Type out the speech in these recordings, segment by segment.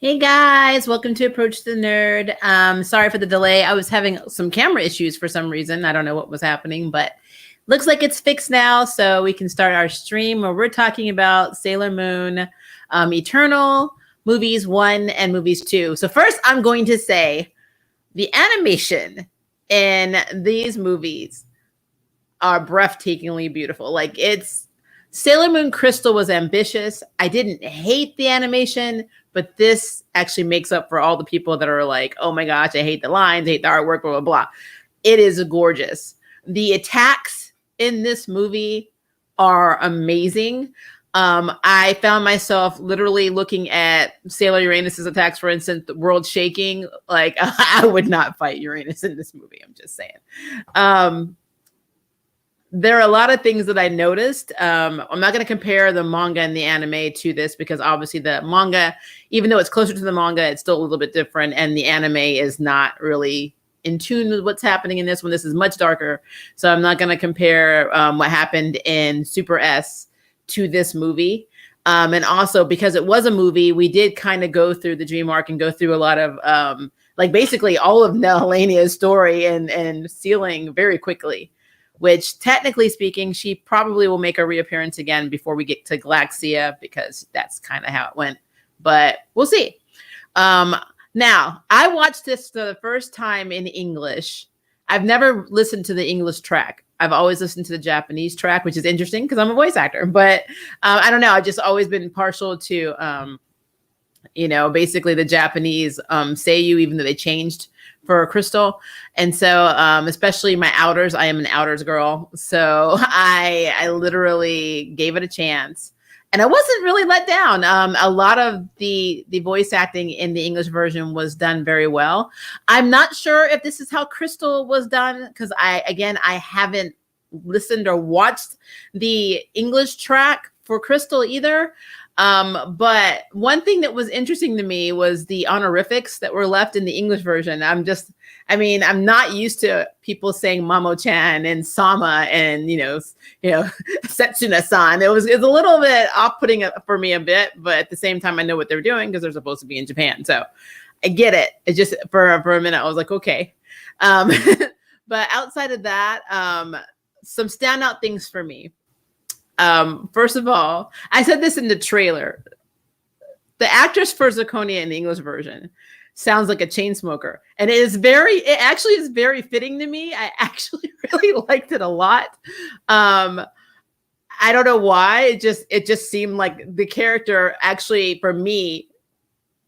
Hey guys, welcome to Approach the Nerd. Sorry for the delay. I was having some camera issues for some reason. I don't know what was happening, but looks like it's fixed now, so we can start our stream where we're talking about Sailor Moon, Eternal, movies 1 and movies 2. So first, I'm going to say the animation in these movies are breathtakingly beautiful. Like Sailor Moon Crystal was ambitious. I didn't hate the animation, but this actually makes up for all the people that are like, oh my gosh, I hate the lines, I hate the artwork, blah, blah, blah. It is gorgeous. The attacks in this movie are amazing. I found myself literally looking at Sailor Uranus's attacks, for instance, the world shaking. Like, I would not fight Uranus in this movie. I'm just saying. There are a lot of things that I noticed. I'm not going to compare the manga and the anime to this because obviously the manga, even though it's closer to the manga, it's still a little bit different. And the anime is not really in tune with what's happening in this one. This is much darker. So I'm not going to compare what happened in Super S to this movie. And also because it was a movie, we did kind of go through the dream arc and go through a lot of like basically all of Nelania's story and Sealing very quickly. Which technically speaking, she probably will make a reappearance again before we get to Galaxia because that's kind of how it went. But we'll see. Now, I watched this for the first time in English. I've never listened to the English track. I've always listened to the Japanese track, which is interesting because I'm a voice actor. But I don't know. I've just always been partial to, basically the Japanese seiyuu, even though they changed for Crystal. And so, especially my outers, I am an outers girl. So I literally gave it a chance and I wasn't really let down. A lot of the voice acting in the English version was done very well. I'm not sure if this is how Crystal was done because I haven't listened or watched the English track for Crystal either. But one thing that was interesting to me was the honorifics that were left in the English version. I'm not used to people saying Mamo-chan and Sama and, Setsuna-san. It was a little bit off-putting for me a bit, but at the same time, I know what they're doing because they're supposed to be in Japan. So I get it. It just, for a minute, I was like, okay. But outside of that, some standout things for me. First of all, I said this in the trailer. The actress for Zirconia in the English version sounds like a chain smoker. And it actually is very fitting to me. I actually really liked it a lot. I don't know why. It just seemed like the character actually, for me,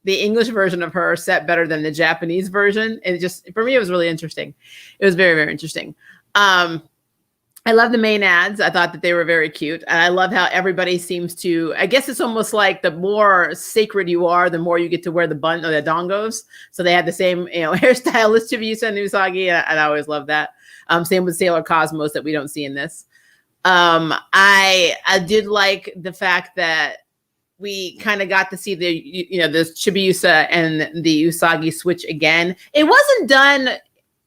the English version of her set better than the Japanese version. And for me, it was really interesting. It was very, very interesting. I love the main ads. I thought that they were very cute. And I love how everybody seems to, I guess it's almost like the more sacred you are, the more you get to wear the bun or the dongos. So they had the same, hairstyle as Chibiusa and Usagi. And I always love that. Same with Sailor Cosmos that we don't see in this. I did like the fact that we kind of got to see the Chibiusa and the Usagi switch again. It wasn't done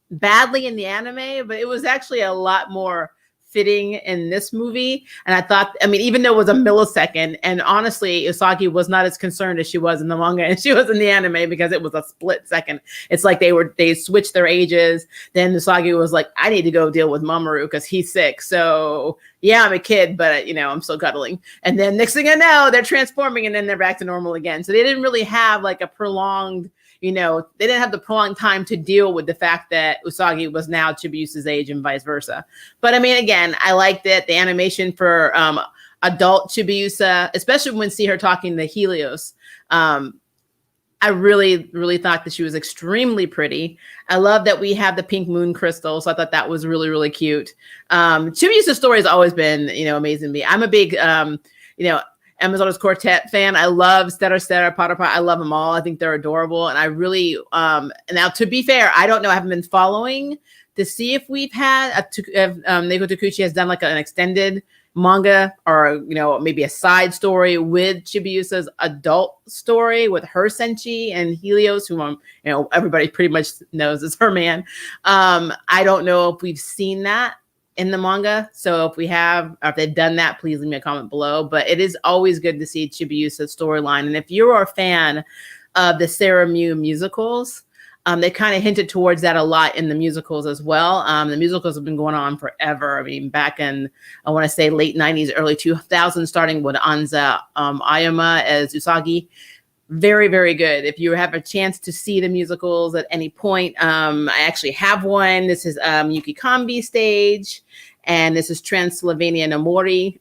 badly in the anime, but it was actually a lot more fitting in this movie. And I thought, even though it was a millisecond, and honestly, Usagi was not as concerned as she was in the manga and she was in the anime because it was a split second. It's like they switched their ages. Then Usagi was like, I need to go deal with Mamoru because he's sick. So yeah, I'm a kid, but I'm still cuddling. And then next thing I know, they're transforming and then they're back to normal again. So they didn't really have like a prolonged, they didn't have the prolonged time to deal with the fact that Usagi was now Chibiusa's age and vice versa. But again, I liked it. The animation for adult Chibiusa, especially when see her talking to Helios. I really, really thought that she was extremely pretty. I love that we have the pink moon crystal. So I thought that was really, really cute. Chibiusa's story has always been, amazing to me. I'm a big, Amazonas Quartet fan. I love Stera, Potter. I love them all. I think they're adorable. And I really, now to be fair, I don't know. I haven't been following to see if we've had, Neko Takuchi has done like an extended manga or, maybe a side story with Chibiusa's adult story with her Senshi and Helios, who, everybody pretty much knows is her man. I don't know if we've seen that in the manga. So if we have, or if they've done that, please leave me a comment below. But it is always good to see Chibiusa's storyline. And if you're a fan of the Sailormoon musicals. They kind of hinted towards that a lot in the musicals as well. The musicals have been going on forever. I mean, back in, I want to say late 90s, early 2000s, starting with Anza Ayama as Usagi. Very, very good. If you have a chance to see the musicals at any point, I actually have one. This is Yuki Kambi stage, and this is Transylvania no Mori.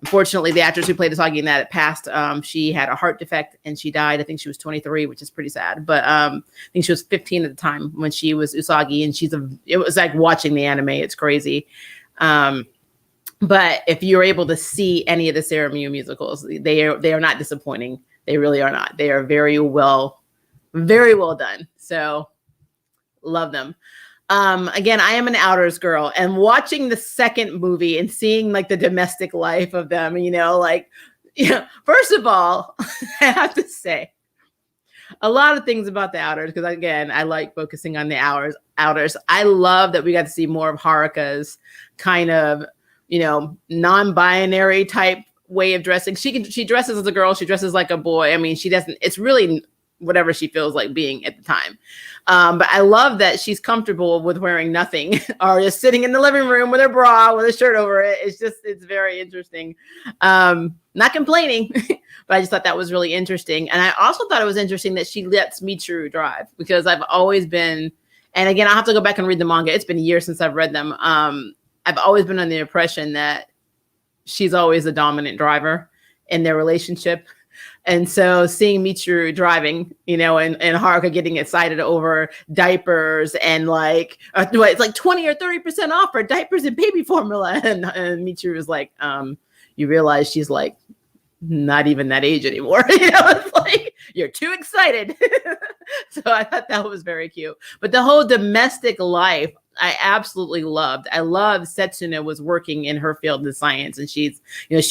Unfortunately, the actress who played Usagi in that passed. She had a heart defect and she died. I think she was 23, which is pretty sad. But I think she was 15 at the time when she was Usagi, and it was like watching the anime. It's crazy. But if you're able to see any of the Sailormoon musicals, they are not disappointing. They really are not. They are very well done. So love them. Again, I am an Outers girl, and watching the second movie and seeing like the domestic life of them, first of all, I have to say a lot of things about the Outers, because again, I like focusing on the Outers. I love that we got to see more of Haruka's kind of, non-binary type way of dressing. She dresses as a girl, she dresses like a boy. I mean, it's really whatever she feels like being at the time. But I love that she's comfortable with wearing nothing or just sitting in the living room with her bra with a shirt over it. It's very interesting. Not complaining, but I just thought that was really interesting. And I also thought it was interesting that she lets Mitsuru drive, because I've always been, and again, I'll have to go back and read the manga. It's been years since I've read them. I've always been under the impression that she's always the dominant driver in their relationship. And so seeing Mitsuru driving, and Haruka getting excited over diapers and it's like 20 or 30% off for diapers and baby formula. And Mitsuru is like, you realize she's like not even that age anymore. It's like, you're too excited. So I thought that was very cute. But the whole domestic life, I absolutely loved. I love Setsuna was working in her field of science, and she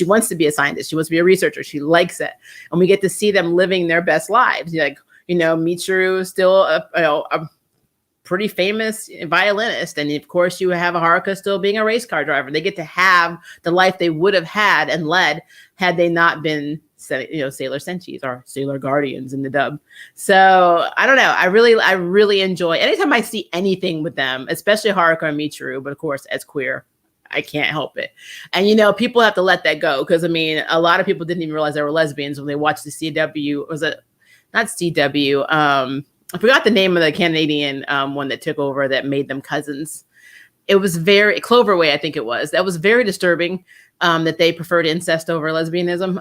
wants to be a scientist. She wants to be a researcher. She likes it. And we get to see them living their best lives. Mitsuru is still a pretty famous violinist. And of course you have Haruka still being a race car driver. They get to have the life they would have had and led had they not been Sailor Senshis or Sailor Guardians in the dub. So I don't know. I really enjoy anytime I see anything with them, especially Haruka and Mitsuru, but of course as queer, I can't help it. And people have to let that go, because a lot of people didn't even realize they were lesbians when they watched the CW. Was it not CW? I forgot the name of the Canadian one that took over that made them cousins. It was very Cloverway, I think it was. That was very disturbing. That they preferred incest over lesbianism.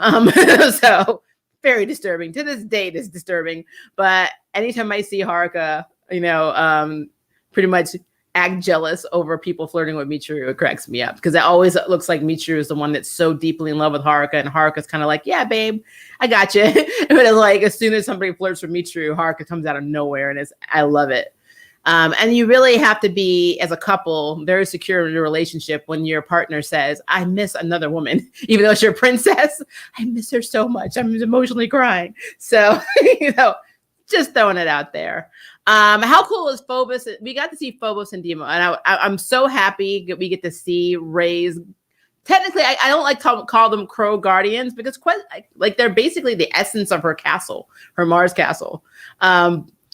So very disturbing. To this date, it's disturbing. But anytime I see Haruka, pretty much act jealous over people flirting with Mitsuru, it cracks me up, because it always looks like Mitsuru is the one that's so deeply in love with Haruka, and Haruka's kind of like, yeah, babe, I got you. But it's like, as soon as somebody flirts with Mitsuru, Haruka comes out of nowhere, and I love it. And you really have to be, as a couple, very secure in your relationship when your partner says, I miss another woman, even though it's your princess. I miss her so much. I'm emotionally crying. So, just throwing it out there. How cool is Phobos? We got to see Phobos and Demo, and I'm so happy that we get to see Ray's. Technically, I don't like to call them Crow Guardians, because quite like they're basically the essence of her castle, her Mars castle.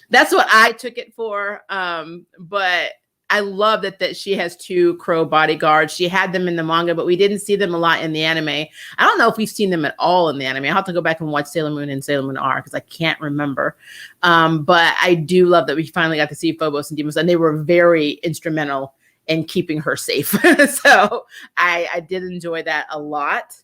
That's what I took it for. But I love that she has two crow bodyguards. She had them in the manga, but we didn't see them a lot in the anime. I don't know if we've seen them at all in the anime. I'll have to go back and watch Sailor Moon and Sailor Moon R, because I can't remember. But I do love that we finally got to see Phobos and Deimos, and they were very instrumental in keeping her safe. So I did enjoy that a lot.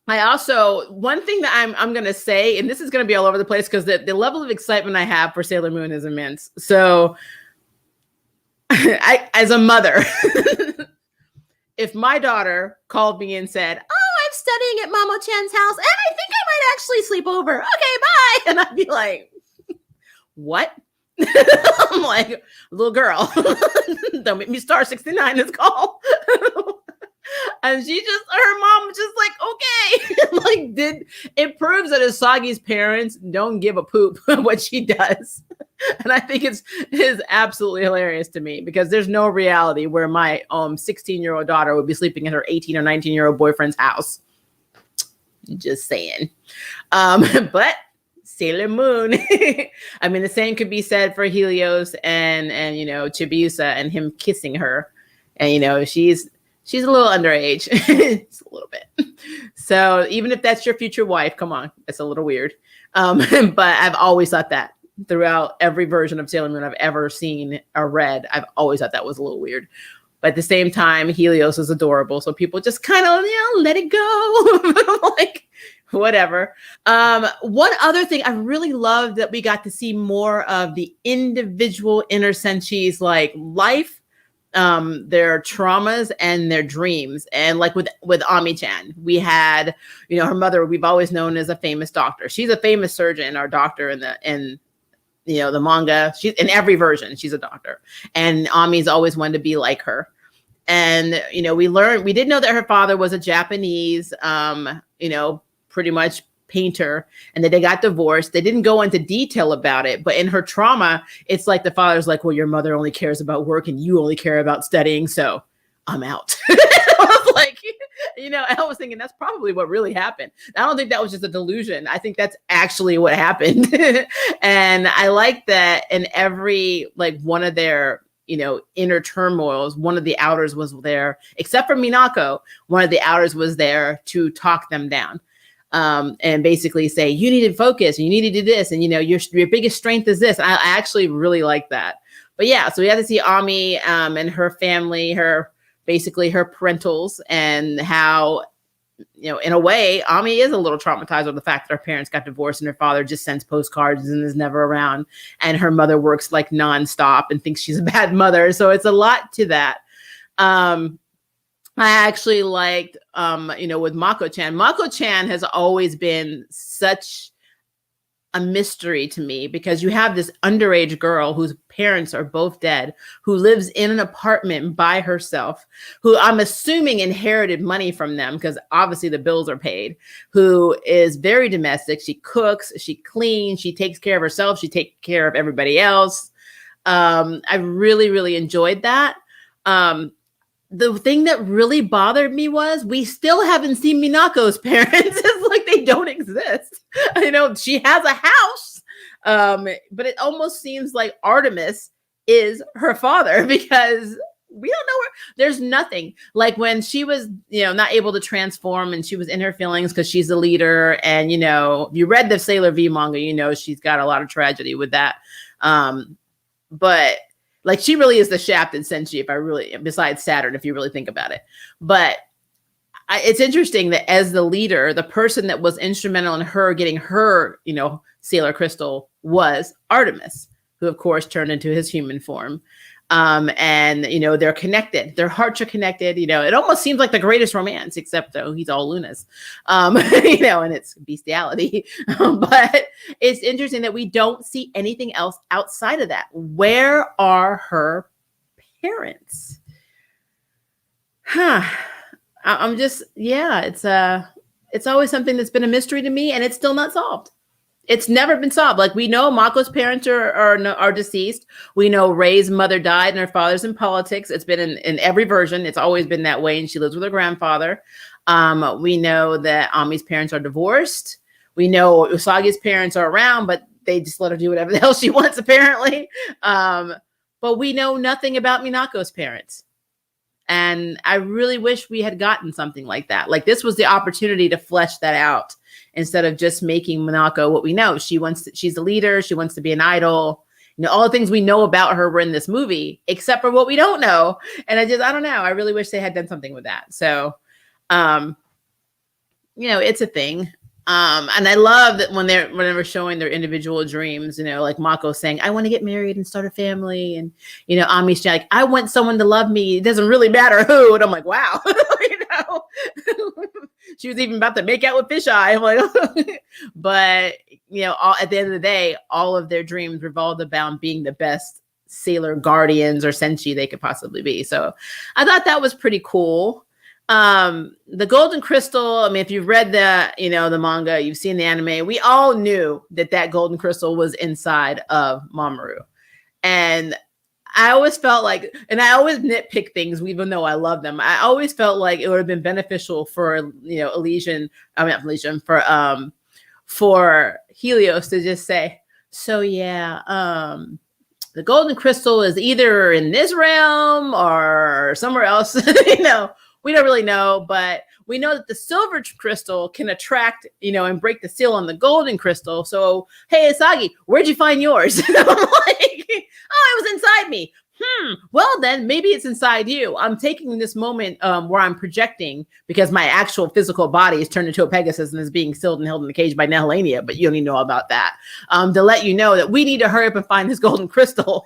I also, one thing that I'm going to say, and this is going to be all over the place, because the level of excitement I have for Sailor Moon is immense. So as a mother, if my daughter called me and said, oh, I'm studying at Mama Chan's house, and I think I might actually sleep over. Okay, bye. And I'd be like, what? I'm like, little girl, don't make me star 69 this call. And her mom was just like, okay. Like, it proves that Usagi's parents don't give a poop what she does. And I think it is absolutely hilarious to me, because there's no reality where my 16-year-old daughter would be sleeping at her 18 or 19-year-old boyfriend's house. Just saying. But Sailor Moon. I mean, the same could be said for Helios and Chibiusa and him kissing her. And she's a little underage. It's a little bit. So even if that's your future wife, come on, that's a little weird. But I've always thought that throughout every version of Sailor Moon I've ever seen or read, I've always thought that was a little weird. But at the same time, Helios is adorable. So people just kind of, let it go. Like, whatever. One other thing I really loved that we got to see more of the individual inner Senshi's like life, their traumas and their dreams. And like with Ami-chan, we had, her mother, we've always known as a famous doctor. She's a famous surgeon or doctor in the manga. She's in every version, she's a doctor. And Ami's always wanted to be like her. And, we did know that her father was a Japanese, pretty much painter, and that they got divorced. They didn't go into detail about it, but in her trauma, it's like the father's like, well, your mother only cares about work and you only care about studying. So I'm out. I was like, I was thinking that's probably what really happened. I don't think that was just a delusion. I think that's actually what happened. And I like that in every, like one of their, inner turmoils, one of the outers was there, except for Minako, one of the outers was there to talk them down. And basically say, you need to focus, and you need to do this. And, your biggest strength is this. I actually really like that. But yeah, so we had to see Ami and her family, her parentals, and how, in a way, Ami is a little traumatized with the fact that her parents got divorced and her father just sends postcards and is never around. And her mother works like nonstop and thinks she's a bad mother. So it's a lot to that. I actually liked, with Mako-chan. Mako-chan has always been such a mystery to me because you have this underage girl whose parents are both dead, who lives in an apartment by herself, who I'm assuming inherited money from them because obviously the bills are paid, who is very domestic. She cooks, she cleans, she takes care of herself, she takes care of everybody else. I really, really enjoyed that. The thing that really bothered me was we still haven't seen Minako's parents. It's like they don't exist. She has a house, but it almost seems like Artemis is her father because we don't know where. There's nothing. Like when she was, not able to transform and she was in her feelings because she's the leader. And, if you read the Sailor V manga, she's got a lot of tragedy with that. But like she really is the shafted Senshi, besides Saturn, if you really think about it. But it's interesting that as the leader, the person that was instrumental in her getting her, Sailor Crystal was Artemis, who of course turned into his human form. And, they're connected. Their hearts are connected. It almost seems like the greatest romance, except though he's all Lunas, and it's bestiality. But it's interesting that we don't see anything else outside of that. Where are her parents? I'm just, it's always something that's been a mystery to me and it's still not solved. It's never been solved. Like we know Mako's parents are deceased. We know Ray's mother died and her father's in politics. It's been in every version. It's always been that way. And she lives with her grandfather. We know that Ami's parents are divorced. We know Usagi's parents are around, but they just let her do whatever the hell she wants, apparently. But we know nothing about Minako's parents. And I really wish we had gotten something like that. Like this was the opportunity to flesh that out instead of just making Minako what we know. She's a leader. She wants to be an idol. All the things we know about her were in this movie, except for what we don't know. And I don't know. I really wish they had done something with that. So, it's a thing. And I love that when they're showing their individual dreams, like Mako saying, I want to get married and start a family. And, Ami's like, I want someone to love me. It doesn't really matter who. And I'm like, wow, she was even about to make out with Fisheye. I'm like, but, at the end of the day, all of their dreams revolved about being the best Sailor guardians or Senshi they could possibly be. So I thought that was pretty cool. The golden crystal, I mean, if you've read the manga, you've seen the anime, we all knew that golden crystal was inside of Mamoru. And I always felt like, and I always nitpick things, even though I love them. I always felt like it would have been beneficial for, Elysian, I mean, not Elysian, for Helios to just say, so yeah, the golden crystal is either in this realm or somewhere else. We don't really know, but we know that the silver crystal can attract, and break the seal on the golden crystal. So, hey, Asagi, where'd you find yours? And I'm like, oh, it was inside me. Well, then maybe it's inside you. I'm taking this moment where I'm projecting because my actual physical body is turned into a Pegasus and is being sealed and held in a cage by Nehelania, but you don't even know about that. To let you know that we need to hurry up and find this golden crystal.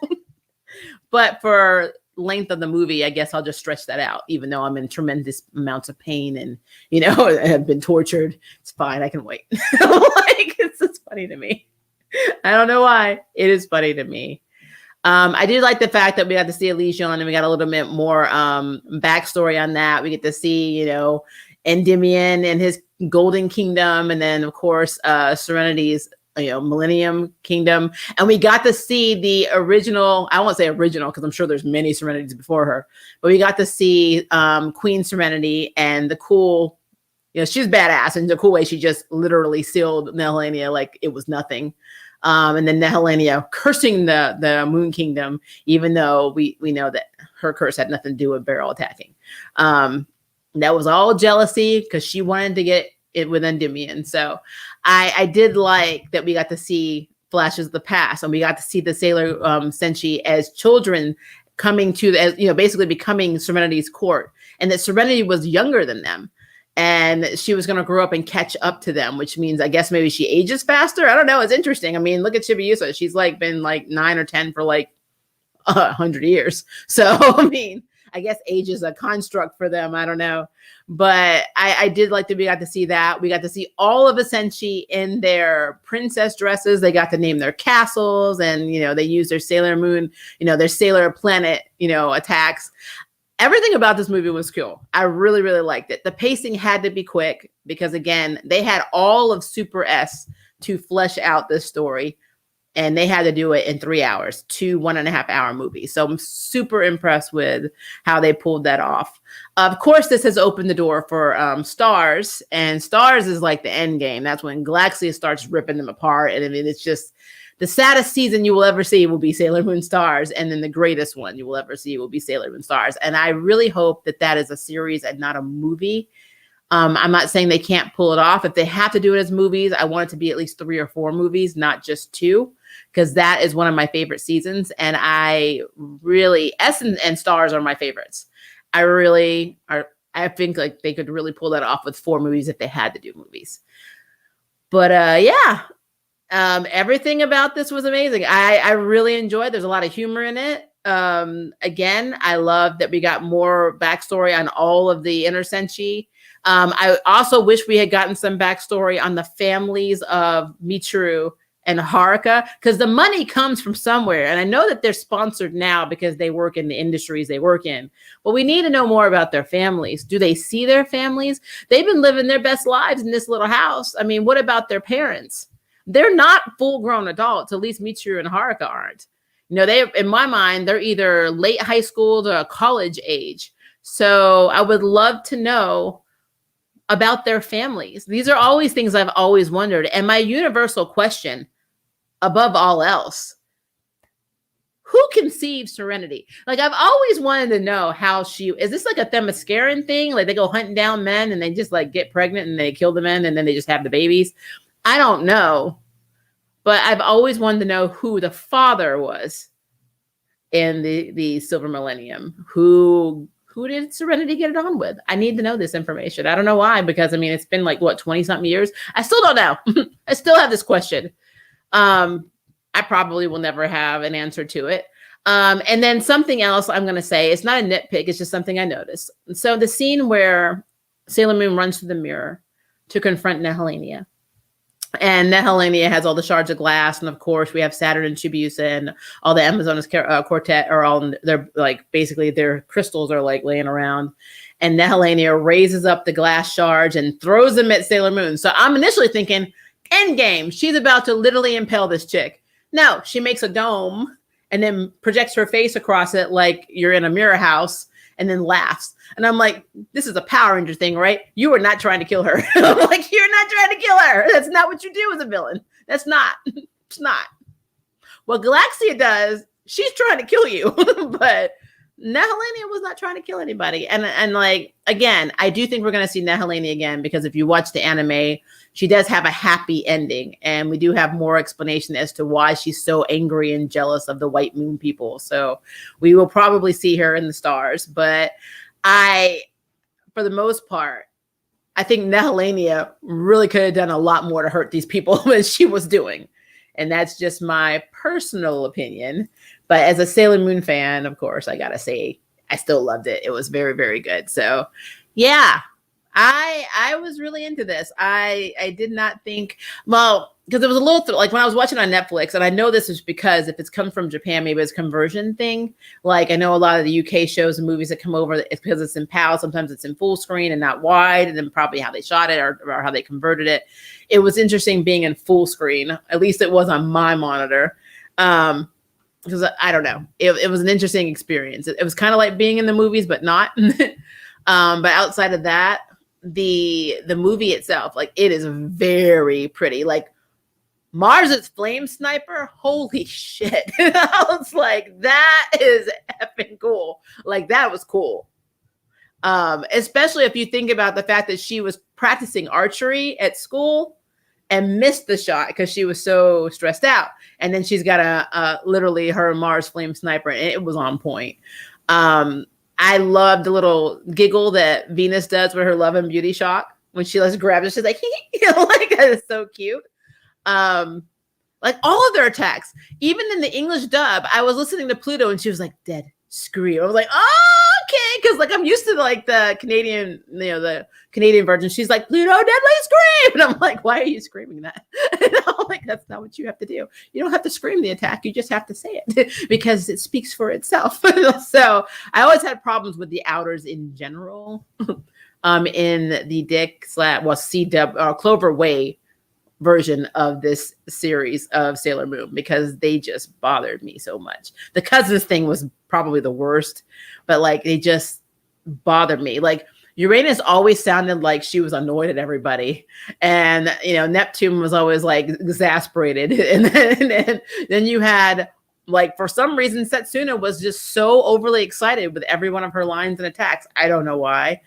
But for length of the movie, I guess I'll just stretch that out, even though I'm in tremendous amounts of pain and, have been tortured. It's fine. I can wait. It's just funny to me. I don't know why. It is funny to me. I did like the fact that we got to see Elysian and we got a little bit more backstory on that. We get to see, Endymion and his golden kingdom. And then, of course, Serenity's, Millennium Kingdom. And we got to see the original, I won't say original because I'm sure there's many Serenities before her, but we got to see Queen Serenity and the cool, she's badass in the cool way. She just literally sealed Nehelania like it was nothing. And then Nehelania cursing the Moon Kingdom, even though we know that her curse had nothing to do with Beryl attacking. That was all jealousy because she wanted to get it with Endymion. So I did like that we got to see flashes of the past, and we got to see the Sailor Senshi as children coming to, basically becoming Serenity's court, and that Serenity was younger than them. And she was going to grow up and catch up to them, which means I guess maybe she ages faster. I don't know. It's interesting. I mean, look at Chibiusa. She's been 9 or 10 for 100 years. So, I mean, I guess age is a construct for them. I don't know. But I did like that we got to see that. We got to see all of the Senshi in their princess dresses. They got to name their castles, and, they used their Sailormoon, their Sailor Planet, attacks. Everything about this movie was cool. I really, really liked it. The pacing had to be quick because, again, they had all of Super S to flesh out this story, and they had to do it in 3 hours, 2 1.5-hour movies. So I'm super impressed with how they pulled that off. Of course, this has opened the door for Stars, and Stars is like the end game. That's when Galaxia starts ripping them apart. And I mean, it's just the saddest season you will ever see will be Sailor Moon Stars. And then the greatest one you will ever see will be Sailor Moon Stars. And I really hope that that is a series and not a movie. I'm not saying they can't pull it off. If they have to do it as movies, I want it to be at least 3 or 4 movies, not just 2, because that is one of my favorite seasons. And I really, S and Stars are my favorites. I think they could really pull that off with 4 movies if they had to do movies. But everything about this was amazing. I really enjoyed. There's a lot of humor in it. Again, I love that we got more backstory on all of the inner Senshi. I also wish we had gotten some backstory on the families of Mitsuru and Haruka, because the money comes from somewhere. And I know that they're sponsored now because they work in the industries they work in, but we need to know more about their families. Do they see their families? They've been living their best lives in this little house. I mean, what about their parents? They're not full-grown adults. At least Mitsuru and Haruka aren't. They, in my mind, they're either late high school to college age. So I would love to know about their families. These are always things I've always wondered. And my universal question, above all else, who conceived Serenity? I've always wanted to know how is this like a Themysciran thing? Like they go hunting down men and they just get pregnant and they kill the men and then they just have the babies? I don't know. But I've always wanted to know who the father was in the Silver Millennium. Who did Serenity get it on with? I need to know this information. I don't know why, because I mean, it's been 20-something years. I still don't know. I still have this question. I probably will never have an answer to it. And then something else I'm going to say, it's not a nitpick. It's just something I noticed. So the scene where Sailor Moon runs to the mirror to confront Nehelania. And Nehelania has all the shards of glass. And of course, we have Saturn and Chibiusa and all the Amazonas quartet are all, they're basically their crystals are laying around. And Nehelania raises up the glass shards and throws them at Sailor Moon. So I'm initially thinking, endgame, she's about to literally impale this chick. No, she makes a dome and then projects her face across it like you're in a mirror house and then laughs. And I'm like, this is a Power Ranger thing, right? You are not trying to kill her. I'm like, you're not trying to kill her. That's not what you do as a villain. That's not. It's not. What Galaxia does, she's trying to kill you. But Nehelenia was not trying to kill anybody. And like, again, I do think we're going to see Nehelenia again, because if you watch the anime, she does have a happy ending. And we do have more explanation as to why she's so angry and jealous of the White Moon people. So we will probably see her in the stars. But for the most part, I think Nehelenia really could have done a lot more to hurt these people than she was doing. And that's just my personal opinion. But as a Sailor Moon fan, of course, I got to say, I still loved it. It was very, very good. So, yeah, I was really into this. I did not think, well, because it was a little, like when I was watching on Netflix, and I know this is because if it's come from Japan, maybe it's a conversion thing. Like I know a lot of the UK shows and movies that come over, it's because it's in PAL. Sometimes it's in full screen and not wide, and then probably how they shot it or how they converted it. It was interesting being in full screen. At least it was on my monitor. Because I don't know, it was an interesting experience. It was kind of like being in the movies, but not. But outside of that, the movie itself, like it is very pretty. Like Mars's flame sniper, holy shit. I was like, that is effing cool. Like that was cool. Especially if you think about the fact that she was practicing archery at school and missed the shot because she was so stressed out. And then she's got a literally her Mars flame sniper, and it was on point. I love the little giggle that Venus does with her love and beauty shock when she like grabs it. She's like, like that is so cute. Like all of their attacks, even in the English dub, I was listening to Pluto and she was like, dead scream. I was like, oh, okay. Cause like I'm used to like the Canadian, the Canadian version. She's like, Pluto, deadly scream. And I'm like, why are you screaming that? And I'm like, that's not what you have to do. You don't have to scream the attack. You just have to say it because it speaks for itself. So I always had problems with the outers in general. In the C-dub Clover Way version of this series of Sailor Moon, because they just bothered me so much. The cousins thing was probably the worst, but like they just bothered me. Like Uranus always sounded like she was annoyed at everybody, and Neptune was always like exasperated, and then you had like for some reason Setsuna was just so overly excited with every one of her lines and attacks. I don't know why.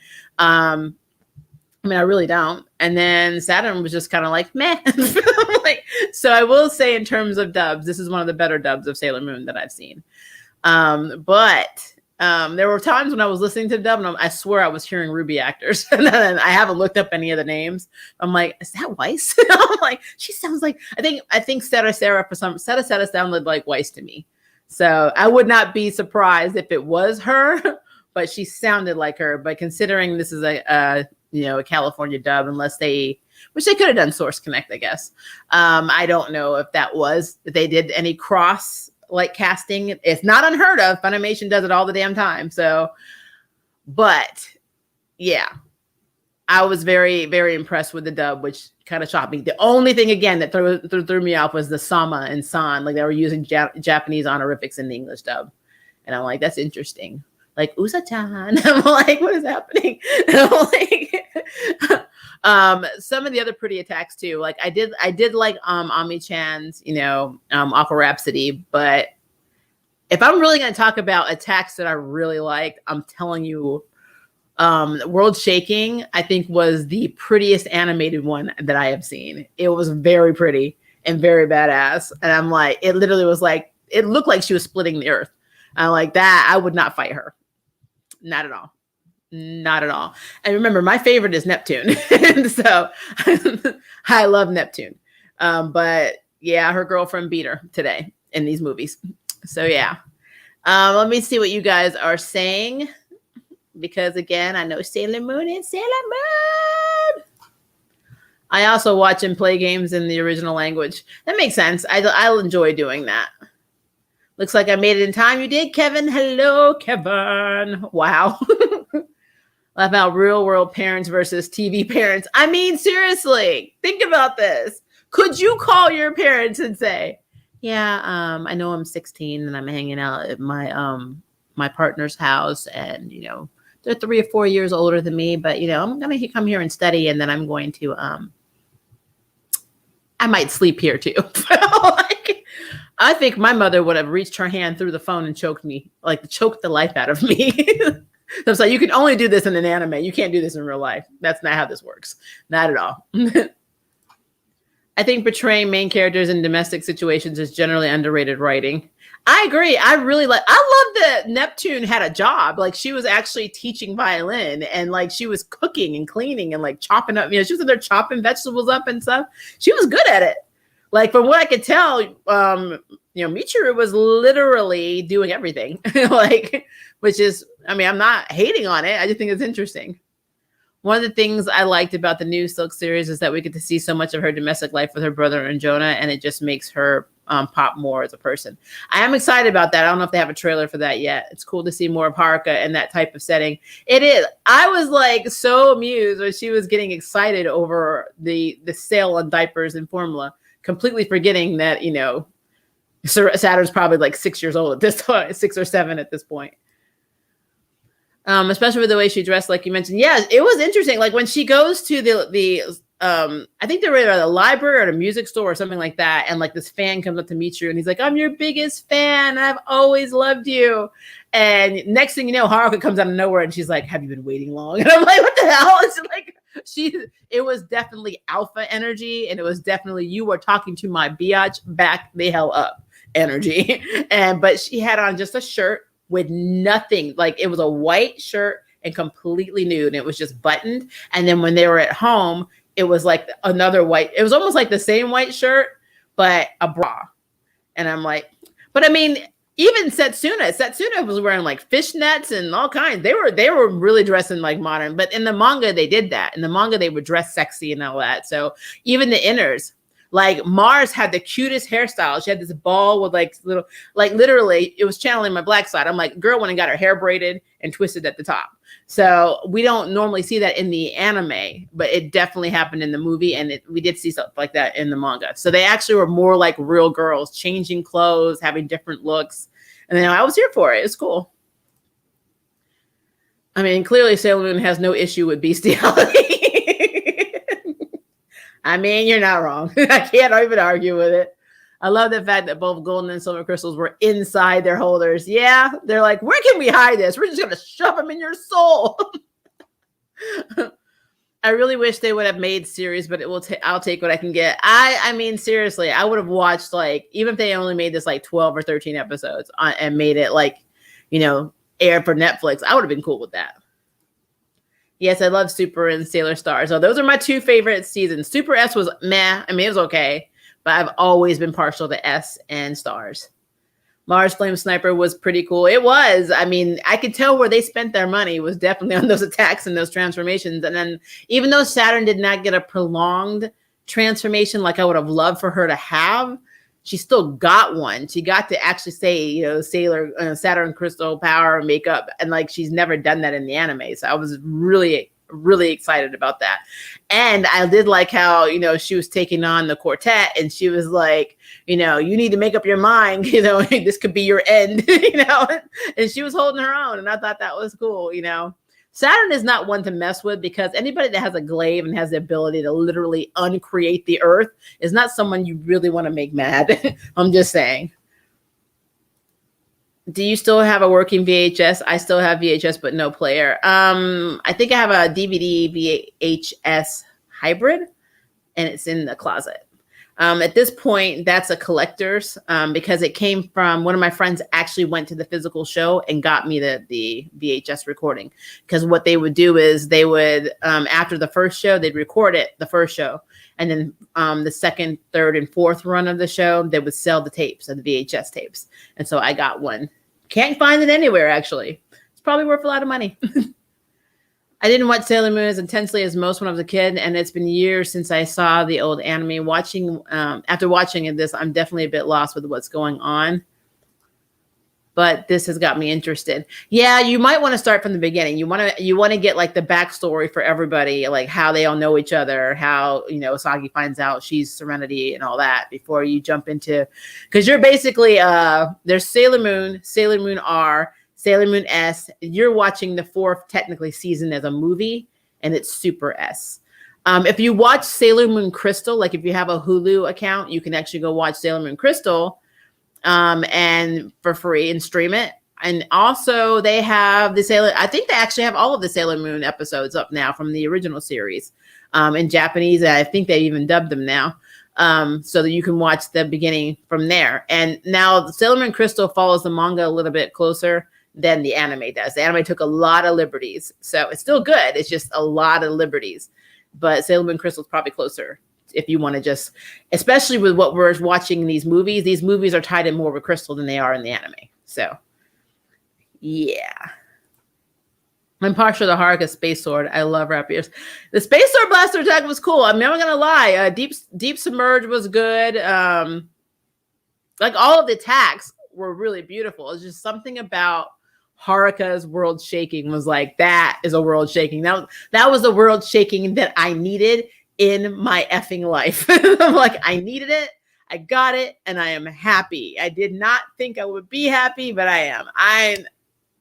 I mean, I really don't. And then Saturn was just kind of like, meh. So I will say in terms of dubs, this is one of the better dubs of Sailor Moon that I've seen. But there were times when I was listening to the dub and I swear I was hearing Ruby actors. And then I haven't looked up any of the names. I'm like, is that Weiss? I'm like, she sounds like, I think Seta sounded like Weiss to me. So I would not be surprised if it was her, but she sounded like her. But considering this is a California dub, which they could have done Source Connect, I guess. I don't know if they did any cross like casting. It's not unheard of. Funimation does it all the damn time. So, but yeah, I was very, very impressed with the dub, which kind of shocked me. The only thing again that threw me off was the Sama and San, like they were using Japanese honorifics in the English dub. And I'm like, that's interesting. Like Usa-chan. I'm like, what is happening? And I'm like, some of the other pretty attacks too. Like I did like Ami-chan's, Aqua Rhapsody. But if I'm really going to talk about attacks that I really liked, I'm telling you, World Shaking, I think was the prettiest animated one that I have seen. It was very pretty and very badass. And I'm like, it literally was like, it looked like she was splitting the earth. I'm like that. I would not fight her. Not at all. Not at all. And remember, my favorite is Neptune. So I love Neptune. But yeah, her girlfriend beat her today in these movies. So yeah. Let me see what you guys are saying. Because again, I know Sailor Moon is Sailor Moon. I also watch and play games in the original language. That makes sense. I'll enjoy doing that. Looks like I made it in time. You did, Kevin. Hello, Kevin. Wow. About real world parents versus TV parents. I mean, seriously, think about this. Could you call your parents and say, Yeah, I know I'm 16 and I'm hanging out at my partner's house, and they're 3 or 4 years older than me, but I'm gonna come here and study, and then I'm going to I might sleep here too. Like, I think my mother would have reached her hand through the phone and choked me, like choked the life out of me. So it's like, you can only do this in an anime. You can't do this in real life. That's not how this works. Not at all. I think portraying main characters in domestic situations is generally underrated writing. I agree. I love that Neptune had a job. Like, she was actually teaching violin, and like she was cooking and cleaning and like chopping up, she was in there chopping vegetables up and stuff. She was good at it. Like, from what I could tell, Michiru was literally doing everything. Like, which is, I'm not hating on it. I just think it's interesting. One of the things I liked about the new Silk series is that we get to see so much of her domestic life with her brother and Jonah, and it just makes her pop more as a person. I am excited about that. I don't know if they have a trailer for that yet. It's cool to see more of Haruka in that type of setting. It is. I was like so amused when she was getting excited over the sale on diapers and formula, completely forgetting that, Saturn's probably like 6 years old at this point, 6 or 7 at this point. Especially with the way she dressed, like you mentioned. Yeah, it was interesting. Like, when she goes to the I think they were at a library or at a music store or something like that, and like this fan comes up to meet you, and he's like, "I'm your biggest fan. I've always loved you." And next thing you know, Haruka comes out of nowhere, and she's like, "Have you been waiting long?" And I'm like, "What the hell?" It's like, it was definitely alpha energy, and it was definitely, you were talking to my biatch, back the hell up energy. But she had on just a shirt with nothing. Like, it was a white shirt and completely nude, and it was just buttoned. And then when they were at home, it was like another white, it was almost like the same white shirt, but a bra. And I'm like, but even Setsuna was wearing like fishnets and all kinds. They were really dressing like modern, but in the manga, they did that. In the manga, they would dress sexy and all that. So even the inners, like Mars had the cutest hairstyle. She had this ball with like little, like literally, it was channeling my black side. I'm like, girl went and got her hair braided and twisted at the top. So we don't normally see that in the anime, but it definitely happened in the movie, and we did see stuff like that in the manga. So they actually were more like real girls, changing clothes, having different looks. And then I was here for it. It's cool. Clearly Sailormoon has no issue with bestiality. You're not wrong. I can't even argue with it. I love the fact that both golden and silver crystals were inside their holders. Yeah, they're like, where can we hide this? We're just going to shove them in your soul. I really wish they would have made series, but I'll take what I can get. Seriously, I would have watched, like, even if they only made this like 12 or 13 episodes and made it like, air for Netflix, I would have been cool with that. Yes, I love Super and Sailor Star. So those are my two favorite seasons. Super S was meh. It was okay, but I've always been partial to S and Stars. Mars Flame Sniper was pretty cool. It was. I could tell where they spent their money was definitely on those attacks and those transformations. And then even though Saturn did not get a prolonged transformation like I would have loved for her to have, she still got one. She got to actually say, Sailor, Saturn crystal power makeup. And like, she's never done that in the anime. So I was really, really excited about that. And I did like how, she was taking on the quartet, and she was like, you need to make up your mind, this could be your end, and she was holding her own. And I thought that was cool. Saturn is not one to mess with, because anybody that has a glaive and has the ability to literally uncreate the earth is not someone you really want to make mad. I'm just saying. Do you still have a working VHS? I still have VHS, but no player. I think I have a DVD VHS hybrid, and it's in the closet. At this point, that's a collector's, because it came from one of my friends actually went to the physical show and got me the VHS recording. Because what they would do is they would, after the first show, they'd record it, the first show. And then the second, third, and fourth run of the show, they would sell the tapes, of the VHS tapes. And so I got one. Can't find it anywhere, actually. It's probably worth a lot of money. I didn't watch Sailor Moon as intensely as most when I was a kid, and it's been years since I saw the old anime. After watching this, I'm definitely a bit lost with what's going on. but this has got me interested. Yeah, you might want to start from the beginning. You want to get like the backstory for everybody, like how they all know each other, how Usagi finds out she's Serenity and all that before you jump into, because you're basically there's Sailor Moon R, Sailor Moon S. You're watching the fourth technically season as a movie, and it's Super S. If you watch Sailor Moon Crystal, like if you have a Hulu account, you can actually go watch Sailor Moon Crystal and for free and stream it. And also they have I think they actually have all of the Sailor Moon episodes up now from the original series in Japanese. And I think they even dubbed them now so that you can watch the beginning from there. And now Sailor Moon Crystal follows the manga a little bit closer than the anime does. The anime took a lot of liberties. So it's still good. It's just a lot of liberties. But Sailor Moon Crystal is probably closer if you want to just, especially with what we're watching in these movies are tied in more with Crystal than they are in the anime. So, yeah. I'm partial to Haruka Space Sword. I love rapiers. The Space Sword Blaster attack was cool. I'm never going to lie. Deep Submerge was good. Like all of the attacks were really beautiful. It's just something about Haruka's world shaking was like, that is a world shaking. That was the world shaking that I needed in my effing life. I'm like, I needed it. I got it. And I am happy. I did not think I would be happy, but I am.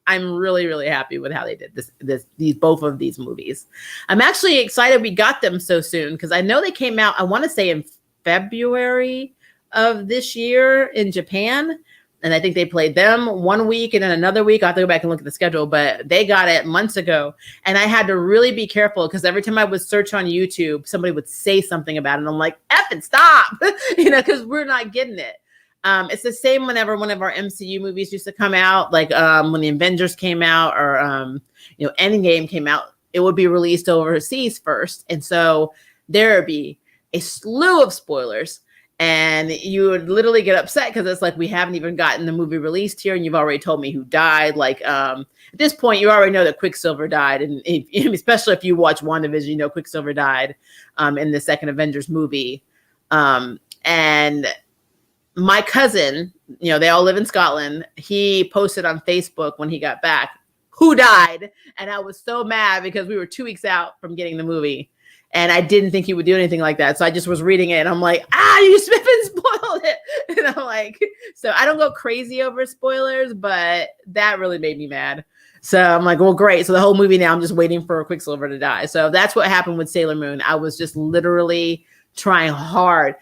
I'm really, really happy with how they did both of these movies. I'm actually excited we got them so soon because I know they came out, I want to say in February of this year in Japan. And I think they played them 1 week and then another week. I have to go back and look at the schedule, but they got it months ago. And I had to really be careful because every time I would search on YouTube, somebody would say something about it. And I'm like, Effing stop, because we're not getting it. It's the same whenever one of our MCU movies used to come out, like when the Avengers came out or, Endgame came out, it would be released overseas first. And so there would be a slew of spoilers. And you would literally get upset because it's like, we haven't even gotten the movie released here. And you've already told me who died. Like at this point, you already know that Quicksilver died. And especially if you watch WandaVision, Quicksilver died in the second Avengers movie. And my cousin, they all live in Scotland. He posted on Facebook when he got back, who died. And I was so mad because we were 2 weeks out from getting the movie. And I didn't think he would do anything like that. So I just was reading it and I'm like, you flipping spoiled it. And I'm like, so I don't go crazy over spoilers, but that really made me mad. So I'm like, well, great. So the whole movie now I'm just waiting for Quicksilver to die. So that's what happened with Sailor Moon. I was just literally trying hard.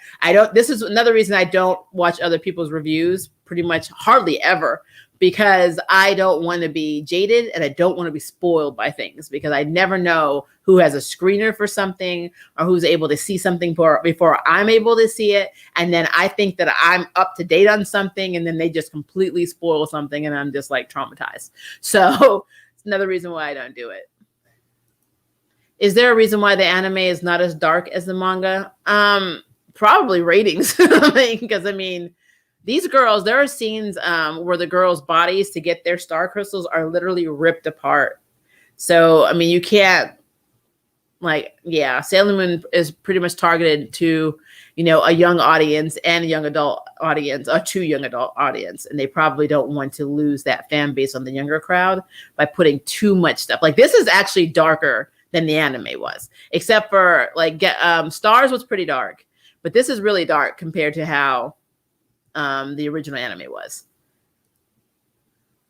This is another reason I don't watch other people's reviews pretty much hardly ever, because I don't want to be jaded and I don't want to be spoiled by things because I never know who has a screener for something or who's able to see something before I'm able to see it. And then I think that I'm up to date on something and then they just completely spoil something and I'm just like traumatized. So it's another reason why I don't do it. Is there a reason why the anime is not as dark as the manga? Probably ratings. Because these girls, there are scenes where the girls' bodies to get their star crystals are literally ripped apart. So, you can't, Sailor Moon is pretty much targeted to, a young audience and a young adult audience, or 2 young adult audience. And they probably don't want to lose that fan base on the younger crowd by putting too much stuff. Like, this is actually darker than the anime was, except for, Stars was pretty dark. But this is really dark compared to how the original anime was.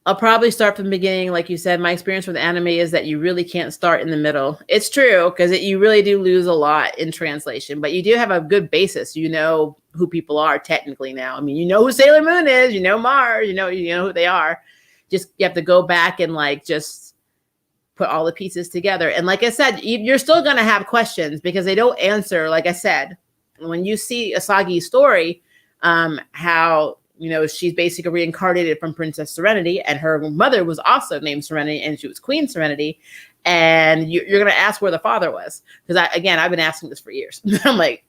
I'll probably start from the beginning. Like you said, my experience with anime is that you really can't start in the middle. It's true because you really do lose a lot in translation, but you do have a good basis. You know who people are technically now. You know who Sailor Moon is, Mars, you know who they are. Just you have to go back and just put all the pieces together. And like I said, you're still going to have questions because they don't answer. Like I said, when you see Asagi's story, how she's basically reincarnated from Princess Serenity, and her mother was also named Serenity, and she was Queen Serenity. And you're going to ask where the father was, because I've been asking this for years. I'm like,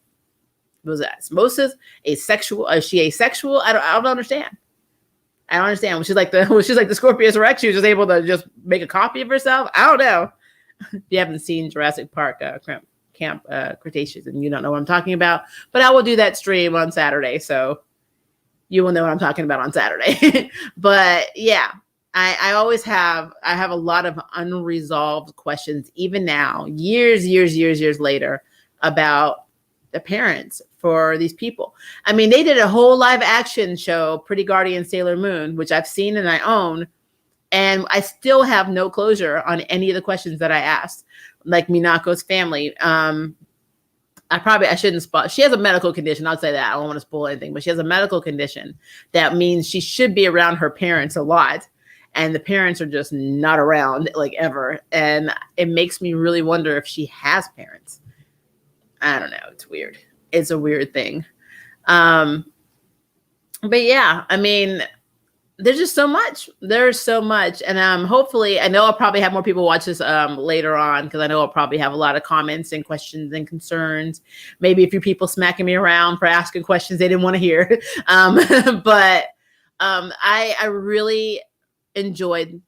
was that osmosis, asexual? Is she asexual? I don't understand. I don't understand. Was she's like the Scorpius Rex? She was just able to just make a copy of herself. I don't know. If you haven't seen Jurassic Park Camp Cretaceous, and you don't know what I'm talking about, but I will do that stream on Saturday. So you will know what I'm talking about on Saturday. But yeah, I always have, I have a lot of unresolved questions, even now, years later, about the parents for these people. I mean, they did a whole live action show, Pretty Guardian Sailormoon, which I've seen and I own, and I still have no closure on any of the questions that I asked, like Minako's family. I shouldn't spoil. She has a medical condition. I'll say that. I don't want to spoil anything, but she has a medical condition that means she should be around her parents a lot. And the parents are just not around, like, ever. And it makes me really wonder if she has parents. I don't know. It's weird. It's a weird thing. But yeah, I mean, there's just so much. There's so much. And hopefully, I know I'll probably have more people watch this later on, because I know I'll probably have a lot of comments and questions and concerns. Maybe a few people smacking me around for asking questions they didn't want to hear. But I really enjoyed,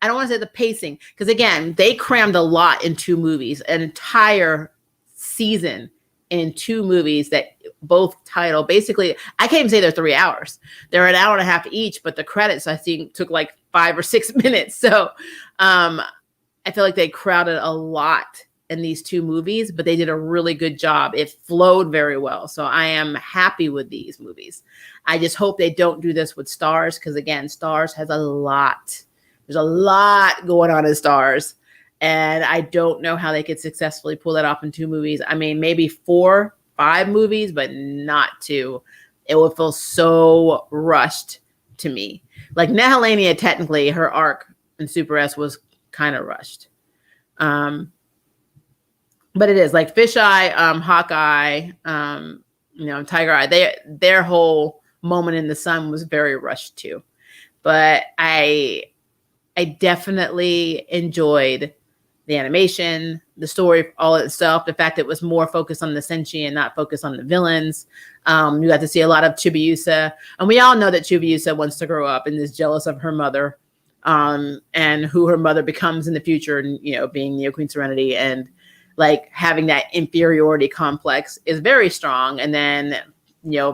I don't want to say the pacing, because again, they crammed a lot in 2 movies, an entire season in 2 movies that both title, basically, I can't even say they're 3 hours. They're an hour and a half each, but the credits, I think, took like 5 or 6 minutes. So I feel like they crowded a lot in these 2 movies, but they did a really good job. It flowed very well. So I am happy with these movies. I just hope they don't do this with Stars, because again, Stars has a lot. There's a lot going on in Stars. And I don't know how they could successfully pull that off in 2 movies. I mean, maybe 4, 5 movies, but not 2. It would feel so rushed to me. Like Nehelania, technically, her arc in Super S was kind of rushed. But it is like Fisheye, Hawkeye, Tiger Eye. Their whole moment in the sun was very rushed too. But I definitely enjoyed the animation, the story, all itself. The fact that it was more focused on the Senshi and not focused on the villains. You got to see a lot of Chibiusa, and we all know that Chibiusa wants to grow up and is jealous of her mother, and who her mother becomes in the future, and being Neo Queen Serenity, and like having that inferiority complex is very strong. And then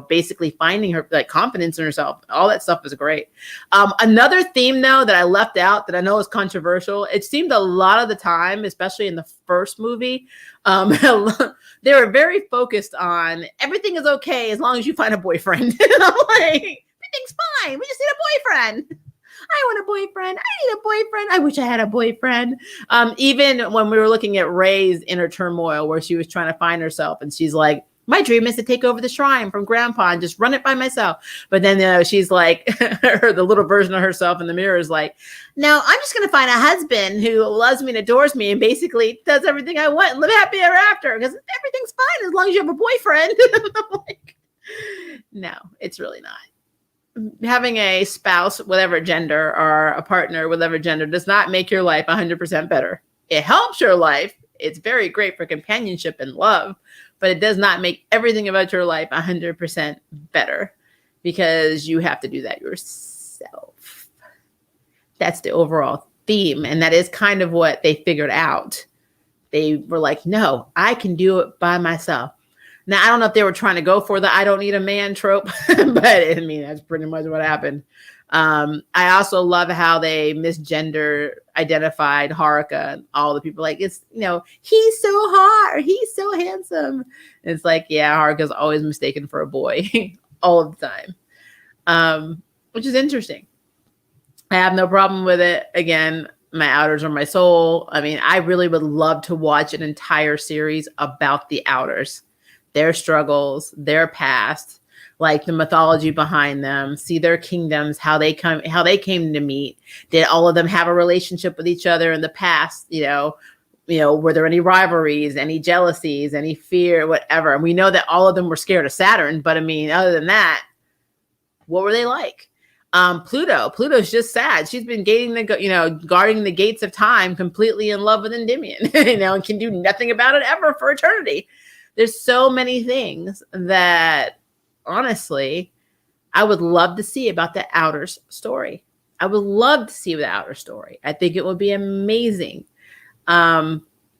basically finding her like confidence in herself. All that stuff is great. Another theme though that I left out that I know is controversial. It seemed a lot of the time, especially in the first movie, they were very focused on everything is okay as long as you find a boyfriend. And I'm like, everything's fine. We just need a boyfriend. I want a boyfriend. I need a boyfriend. I wish I had a boyfriend. Even when we were looking at Ray's inner turmoil, where she was trying to find herself, and she's like, my dream is to take over the shrine from Grandpa and just run it by myself. But then she's like, the little version of herself in the mirror is like, no, I'm just going to find a husband who loves me and adores me and basically does everything I want and live happy ever after, because everything's fine as long as you have a boyfriend. I'm like, no, it's really not. Having a spouse, whatever gender, or a partner, whatever gender, does not make your life 100% better. It helps your life. It's very great for companionship and love, but it does not make everything about your life 100% better, because you have to do that yourself. That's the overall theme. And that is kind of what they figured out. They were like, no, I can do it by myself. Now, I don't know if they were trying to go for the I don't need a man trope, but I mean, that's pretty much what happened. I also love how they misgender identified Haruka. All the people like, it's, he's so hot, or he's so handsome. And it's like, yeah, Haruka's always mistaken for a boy all of the time, which is interesting. I have no problem with it. Again, my outers are my soul. I mean, I really would love to watch an entire series about the outers, their struggles, their past, like the mythology behind them, see their kingdoms, how they came to meet. Did all of them have a relationship with each other in the past? Were there any rivalries, any jealousies, any fear, whatever? And we know that all of them were scared of Saturn, but I mean, other than that, what were they like? Pluto's just sad. She's been guarding the gates of time, completely in love with Endymion, and can do nothing about it ever for eternity. There's so many things that, honestly, I would love to see about the Outers story. I would love to see the Outer story. I think it would be amazing.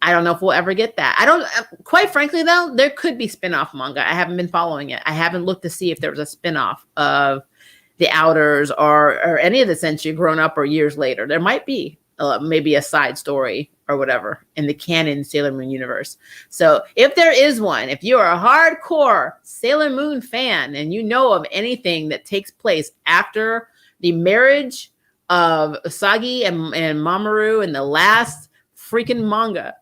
I don't know if we'll ever get that. I don't, quite frankly, though, there could be spin-off manga. I haven't been following it. I haven't looked to see if there was a spin-off of the Outers or any of the Senshi grown up or years later. There might be maybe a side story or whatever in the canon Sailor Moon universe. So if there is one, if you are a hardcore Sailor Moon fan and you know of anything that takes place after the marriage of Usagi and Mamoru in the last freaking manga,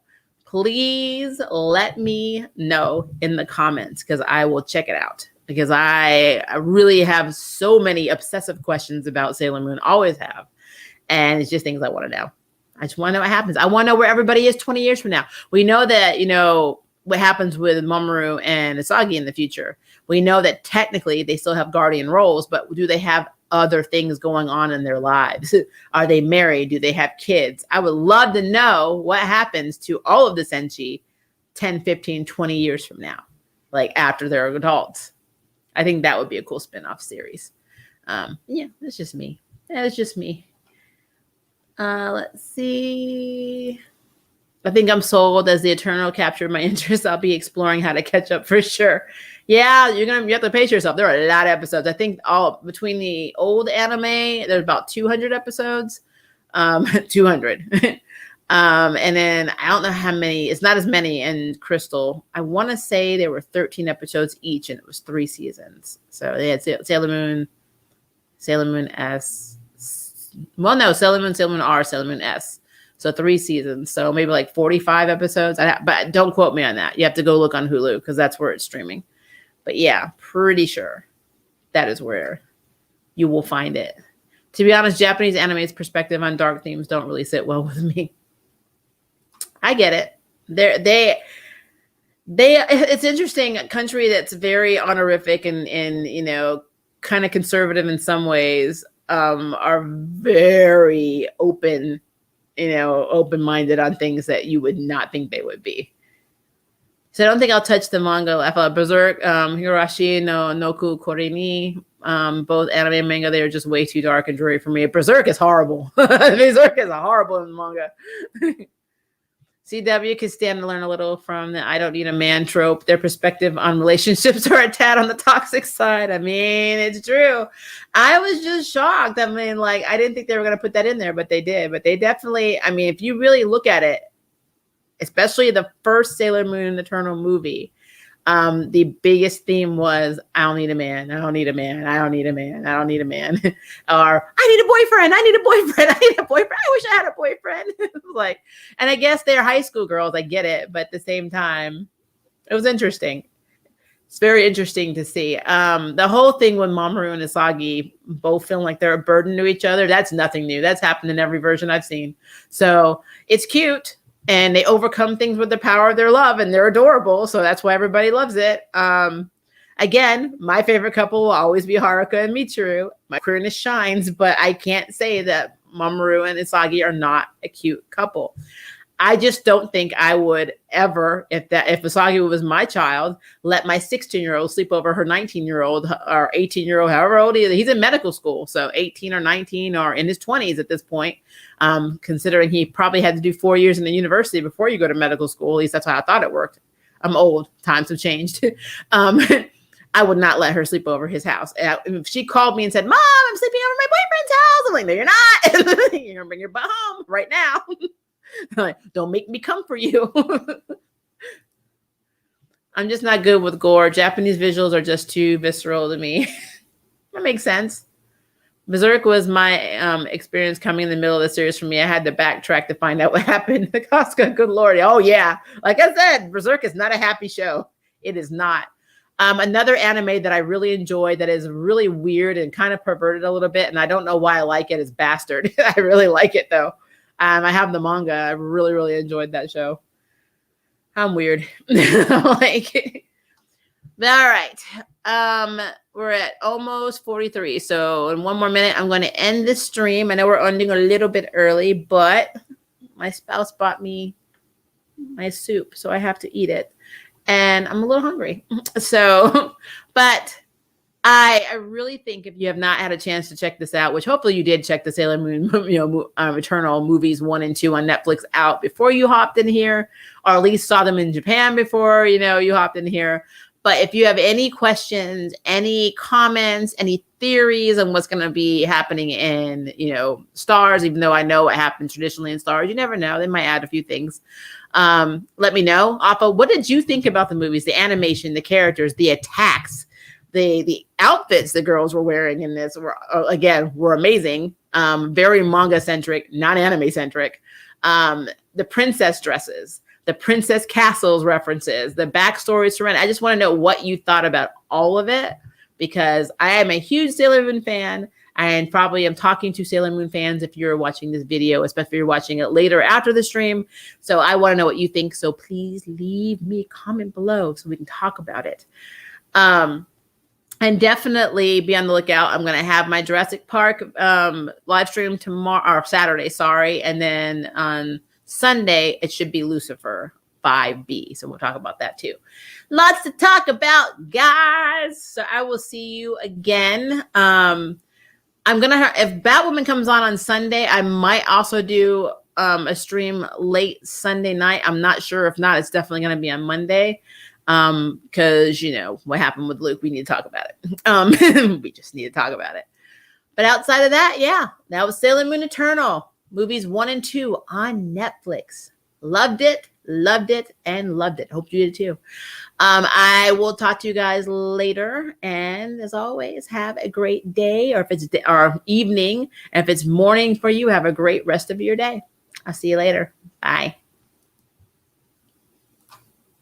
please let me know in the comments, because I will check it out, because I really have so many obsessive questions about Sailor Moon, always have. And it's just things I want to know. I just want to know what happens. I want to know where everybody is 20 years from now. We know that, what happens with Mamoru and Usagi in the future. We know that technically they still have guardian roles, but do they have other things going on in their lives? Are they married? Do they have kids? I would love to know what happens to all of the Senshi 10, 15, 20 years from now, like after they're adults. I think that would be a cool spin-off series. Yeah, that's just me. That's just me. Let's see. I think I'm sold. As the Eternal captured my interest, I'll be exploring how to catch up for sure. Yeah, you have to pace yourself. There are a lot of episodes. I think all between the old anime, there's about 200 episodes. 200. And then I don't know how many. It's not as many in Crystal. I want to say there were 13 episodes each, and it was 3 seasons. So they had Sailor Moon S. Well, no, Sailor Moon R, Sailor Moon S. So 3 seasons. So maybe like 45 episodes. But don't quote me on that. You have to go look on Hulu, because that's where it's streaming. But yeah, pretty sure that is where you will find it. To be honest, Japanese anime's perspective on dark themes don't really sit well with me. I get it. It's interesting. A country that's very honorific and kind of conservative in some ways, are very open-minded on things that you would not think they would be. So I don't think I'll touch the manga. I thought Berserk, Hirashi no Noku Korini, both anime and manga, they are just way too dark and dreary for me. Berserk is horrible. Berserk is horrible in the manga. CW can stand to learn a little from the I don't need a man trope. Their perspective on relationships are a tad on the toxic side. I mean, it's true. I was just shocked. I mean, I didn't think they were going to put that in there, but they did. But they definitely, I mean, if you really look at it, especially the first Sailor Moon and Eternal movie, the biggest theme was, I don't need a man. I don't need a man. I don't need a man. I don't need a man. Or I need a boyfriend. I need a boyfriend. I need a boyfriend. I wish I had a boyfriend. And I guess they're high school girls. I get it. But at the same time, it was interesting. It's very interesting to see. The whole thing with Mamoru and Usagi both feeling like they're a burden to each other, that's nothing new. That's happened in every version I've seen. So it's cute. And they overcome things with the power of their love, and they're adorable. So that's why everybody loves it. Again, my favorite couple will always be Haruka and Mitsuru. My queerness shines, but I can't say that Mamoru and Usagi are not a cute couple. I just don't think I would ever, if Usagi was my child, let my 16-year-old sleep over her 19-year-old or 18-year-old, however old he is. He's in medical school, so 18 or 19 or in his 20s at this point, considering he probably had to do 4 years in the university before you go to medical school. At least that's how I thought it worked. I'm old. Times have changed. I would not let her sleep over his house. If she called me and said, Mom, I'm sleeping over my boyfriend's house, I'm like, no, you're not. You're going to bring your butt home right now. Like, don't make me come for you. I'm just not good with gore. Japanese visuals are just too visceral to me. That makes sense. Berserk was my experience coming in the middle of the series for me. I had to backtrack to find out what happened. The Casca, good lord. Oh, yeah. Like I said, Berserk is not a happy show. It is not. Another anime that I really enjoyed that is really weird and kind of perverted a little bit, and I don't know why I like it, is Bastard. I really like it, though. I have the manga. I really, really enjoyed that show. I'm weird. All right. We're at almost 43. So in one more minute, I'm going to end this stream. I know we're ending a little bit early, but my spouse bought me my soup, so I have to eat it. And I'm a little hungry. So, but I really think if you have not had a chance to check this out, which hopefully you did check the Sailor Moon, Eternal movies 1 and 2 on Netflix out before you hopped in here, or at least saw them in Japan before, you hopped in here. But if you have any questions, any comments, any theories on what's going to be happening in, Stars, even though I know what happens traditionally in Stars, you never know. They might add a few things. Let me know. Appa, what did you think about the movies, the animation, the characters, the attacks, the outfits the girls were wearing in this were amazing. Very manga centric, not anime centric. The princess dresses, the princess castles references, the backstories surrounding. I just want to know what you thought about all of it, because I am a huge Sailor Moon fan, and probably am talking to Sailor Moon fans if you're watching this video, especially if you're watching it later after the stream. So I want to know what you think. So please leave me a comment below so we can talk about it. And definitely be on the lookout. I'm going to have my Jurassic Park live stream tomorrow, or Saturday, sorry. And then on Sunday, it should be Lucifer 5B. So we'll talk about that too. Lots to talk about, guys. So I will see you again. I'm going to, if Batwoman comes on Sunday, I might also do a stream late Sunday night. I'm not sure. If not, it's definitely going to be on Monday. Because what happened with Luke, we need to talk about it. We just need to talk about it. But outside of that, yeah, that was Sailor Moon Eternal, movies 1 and 2 on Netflix. Loved it, and loved it. Hope you did too. I will talk to you guys later, and as always, have a great day, or if it's or evening, and if it's morning for you, have a great rest of your day. I'll see you later. Bye.